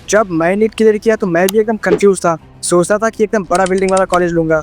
जब मैं NEET clear किया तो मैं भी एकदम कंफ्यूज था। सोचता था कि एकदम बड़ा बिल्डिंग वाला कॉलेज लूंगा,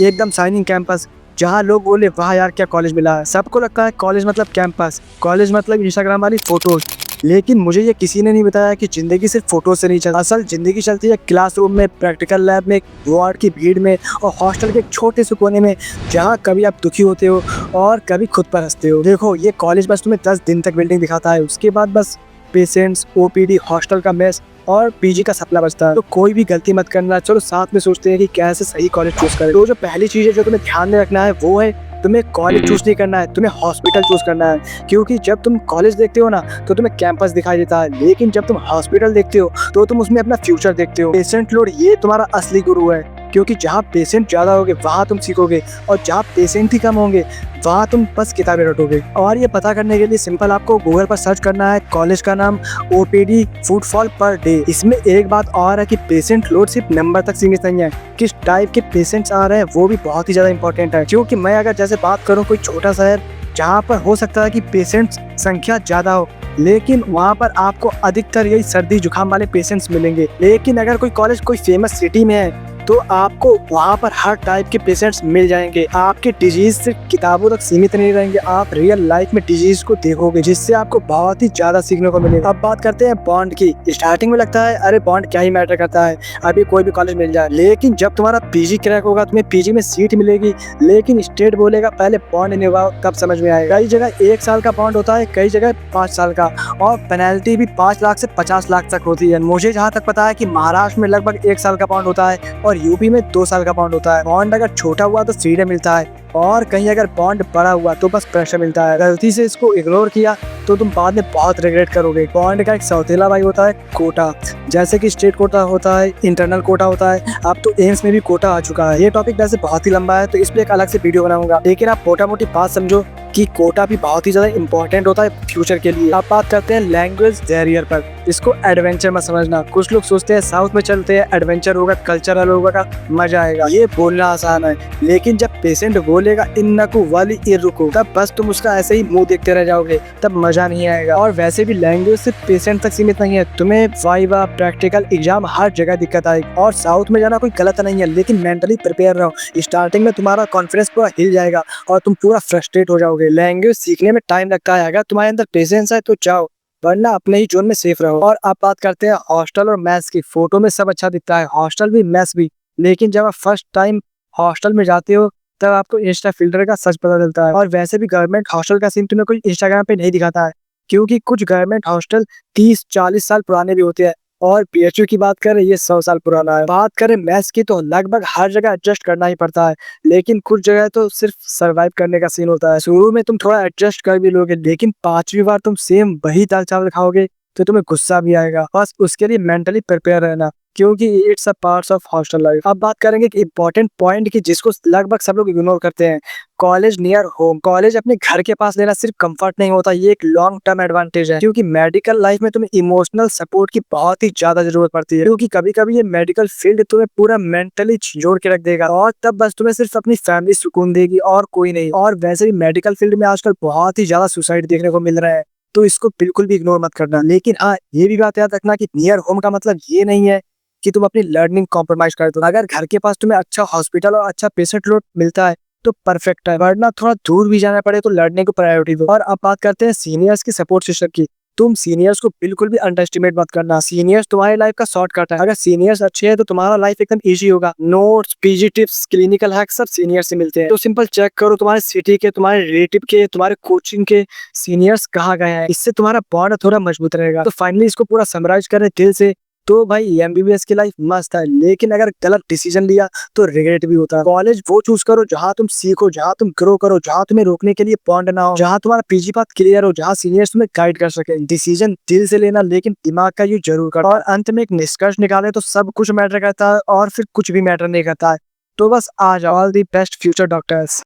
एकदम शाइनिंग कैंपस, जहाँ लोग बोले वाह यार क्या कॉलेज मिला है। सबको लगता है कॉलेज मतलब कैंपस, कॉलेज मतलब इंस्टाग्राम वाली फोटोज। लेकिन मुझे ये किसी ने नहीं बताया कि जिंदगी सिर्फ फोटो से नहीं चलती। असल जिंदगी चलती है क्लासरूम में, प्रैक्टिकल लैब में, वार्ड की भीड़ में और हॉस्टल के एक छोटे से कोने में, जहाँ कभी आप दुखी होते हो और कभी खुद पर हंसते हो। देखो ये कॉलेज बस तुम्हें 10 दिन तक बिल्डिंग दिखाता है, उसके बाद बस पेशेंट्स, ओपीडी, हॉस्टल का मेस और पीजी का सपना बचता है। तो कोई भी गलती मत करना, चलो साथ में सोचते हैं कि कैसे सही कॉलेज चूज करें। तो जो पहली चीज है जो तुम्हें ध्यान में रखना है वो है तुम्हें कॉलेज चूज नहीं करना है, तुम्हें हॉस्पिटल चूज करना है। क्योंकि जब तुम कॉलेज देखते हो ना तो तुम्हें कैंपस दिखाई देता है, लेकिन जब तुम हॉस्पिटल देखते हो तो तुम उसमें अपना फ्यूचर देखते हो। पेशेंट लोड ये तुम्हारा असली गुरु है, क्योंकि जहाँ पेशेंट ज्यादा होंगे वहाँ तुम सीखोगे और जहाँ पेशेंट ही कम होंगे वहाँ तुम बस किताबें रटोगे। और ये पता करने के लिए सिंपल आपको गूगल पर सर्च करना है कॉलेज का नाम ओपीडी फुटफॉल पर डे। इसमें एक बात और है कि पेशेंट लोड सिर्फ नंबर तक सीमित नहीं है, किस टाइप के पेशेंट्स आ रहे हैं वो भी बहुत ही ज्यादा इंपॉर्टेंट है। क्योंकि मैं अगर जैसे बात करूँ कोई छोटा शहर जहाँ पर हो सकता है कि पेशेंट्स संख्या ज्यादा हो, लेकिन वहाँ पर आपको अधिकतर यही सर्दी जुकाम वाले पेशेंट्स मिलेंगे। लेकिन अगर कोई कॉलेज कोई फेमस सिटी में है तो आपको वहाँ पर हर टाइप के पेशेंट्स मिल जाएंगे। आपके डिजीज सिर्फ किताबों तक सीमित नहीं रहेंगे, आप रियल लाइफ में डिजीज को देखोगे, जिससे आपको बहुत ही ज्यादा सीखने को मिलेगा। अब बात करते हैं बॉन्ड की। स्टार्टिंग में लगता है अरे बॉन्ड क्या ही मैटर करता है, अभी कोई भी कॉलेज मिल जाए। लेकिन जब तुम्हारा पीजी क्रैक होगा, तुम्हें पीजी में सीट मिलेगी, लेकिन स्टेट बोलेगा पहले बॉन्ड निभाओ तब समझ में आएगा। कई जगह 1 साल का बॉन्ड होता है, कई जगह 5 साल का, और पेनल्टी भी 5 लाख से 50 लाख तक होती है। मुझे जहाँ तक पता है कि महाराष्ट्र में लगभग 1 साल का बॉन्ड होता है और यूपी में 2 साल का बॉन्ड होता है। बॉन्ड अगर छोटा हुआ तो फ्रीडम मिलता है, और कहीं अगर बॉन्ड बड़ा हुआ तो बस प्रेशर मिलता है। गलती से इसको इग्नोर किया तो तुम बाद में बहुत रिग्रेट करोगे। बॉन्ड का एक सौतेला भाई होता है कोटा, जैसे कि स्टेट कोटा होता है, इंटरनल कोटा होता है, अब तो एम्स में भी कोटा आ चुका है। ये टॉपिक वैसे बहुत ही लंबा है तो इस पे एक अलग से वीडियो बनाऊंगा, लेकिन आप मोटा मोटी बात समझो कि कोटा भी बहुत ही ज्यादा इंपॉर्टेंट होता है फ्यूचर के लिए। अब बात करते हैं लैंग्वेज बैरियर पर। इसको एडवेंचर मत समझना। कुछ लोग सोचते हैं साउथ में चलते हैं, एडवेंचर होगा, कल्चरल होगा, मजा आएगा। ये बोलना आसान है, लेकिन जब पेशेंट बोलेगा इन्नकु वाली इर्रुकु, तब बस तुम उसका ऐसे ही मुंह देखते रह जाओगे, तब मजा नहीं आएगा। और वैसे भी लैंग्वेज सिर्फ पेशेंट तक सीमित नहीं है, तुम्हें वाइवा, प्रैक्टिकल, एग्जाम हर जगह दिक्कत आएगी। और साउथ में जाना कोई गलत नहीं है, लेकिन मेंटली प्रिपेयर रहो। स्टार्टिंग में तुम्हारा कॉन्फिडेंस पूरा हिल जाएगा और तुम पूरा फ्रस्ट्रेट हो जाओगे। लैंग्वेज सीखने में टाइम लगता है, अगर तुम्हारे अंदर पेशेंस है तो जाओ, वरना अपने ही जोन में सेफ रहो। और अब बात करते हैं हॉस्टल और मैस की। फोटो में सब अच्छा दिखता है, हॉस्टल भी मैस भी, लेकिन जब आप फर्स्ट टाइम हॉस्टल में जाते हो तब आपको इंस्टा फिल्टर का सच पता चलता है। और वैसे भी गवर्नमेंट हॉस्टल का सीन तुम्हें कोई इंस्टाग्राम पे नहीं दिखाता है, क्योंकि कुछ गवर्नमेंट हॉस्टल 30-40 साल पुराने भी होते हैं, और पीएचयू की बात करें ये 100 साल पुराना है। बात करें मैथ्स की तो लगभग हर जगह एडजस्ट करना ही पड़ता है, लेकिन कुछ जगह तो सिर्फ सरवाइव करने का सीन होता है। शुरू में तुम थोड़ा एडजस्ट कर भी लोगे, लेकिन 5वीं बार तुम सेम वही दाल चावल खाओगे तो तुम्हें गुस्सा भी आएगा। बस उसके लिए मेंटली प्रिपेयर रहना, क्योंकि it's a part of hostel life. अब बात करेंगे कि इंपॉर्टेंट पॉइंट की जिसको लगभग सब लोग इग्नोर करते हैं, कॉलेज नियर होम। कॉलेज अपने घर के पास लेना सिर्फ कंफर्ट नहीं होता, ये एक लॉन्ग टर्म एडवांटेज है, क्योंकि मेडिकल लाइफ में तुम्हें इमोशनल सपोर्ट की बहुत ही ज्यादा जरूरत पड़ती है। क्योंकि कभी कभी ये मेडिकल फील्ड तुम्हें पूरा मेंटली जोड़ के रख देगा, और तब बस तुम्हें सिर्फ अपनी फैमिली सुकून देगी और कोई नहीं। और वैसे भी मेडिकल फील्ड में आजकल बहुत ही ज्यादा सुसाइड देखने को मिल रहे हैं, तो इसको बिल्कुल भी इग्नोर मत करना। लेकिन हाँ, ये भी बात याद रखना कि नियर होम का मतलब ये नहीं है कि तुम अपनी लर्निंग कॉम्प्रोमाइज कर दो। अगर घर के पास तुम्हें अच्छा हॉस्पिटल और अच्छा पेशेंट लोड मिलता है तो परफेक्ट है, वरना थोड़ा दूर भी जाना पड़े तो लड़ने को प्रायोरिटी दो। और अब बात करते हैं सीनियर्स की सपोर्ट सिस्टम की। तुम सीनियर्स को बिल्कुल भी अंडर एस्टिमेट मत करना। सीनियर्स तुम्हारी लाइफ का शॉर्टकट है। अगर सीनियर्स अच्छे हैं तो तुम्हारा लाइफ एकदम इजी होगा। Notes, PG tips, clinical hacks सब सीनियर से मिलते हैं। तो सिंपल चेक करो तुम्हारे सिटी के, तुम्हारे रिलेटिव के, तुम्हारे कोचिंग के सीनियर्स कहाँ गए हैं, इससे तुम्हारा बॉन्ड थोड़ा मजबूत रहेगा। तो फाइनली इसको पूरा समराइज करें दिल से, तो भाई एमबीबीएस की लाइफ मस्त है, लेकिन अगर गलत डिसीजन लिया तो रिग्रेट भी होता है। कॉलेज वो चूज करो जहाँ तुम सीखो, जहाँ तुम ग्रो करो, जहाँ तुम्हें रोकने के लिए बॉन्ड ना हो, जहाँ तुम्हारा पीजी पाथ क्लियर हो, जहाँ सीनियर्स तुम्हें गाइड कर सके। डिसीजन दिल से लेना, लेकिन दिमाग का यूज जरूर करो। और अंत में एक निष्कर्ष निकाले तो सब कुछ मैटर करता है और फिर कुछ भी मैटर नहीं करता है। तो बस आज all the best future doctors.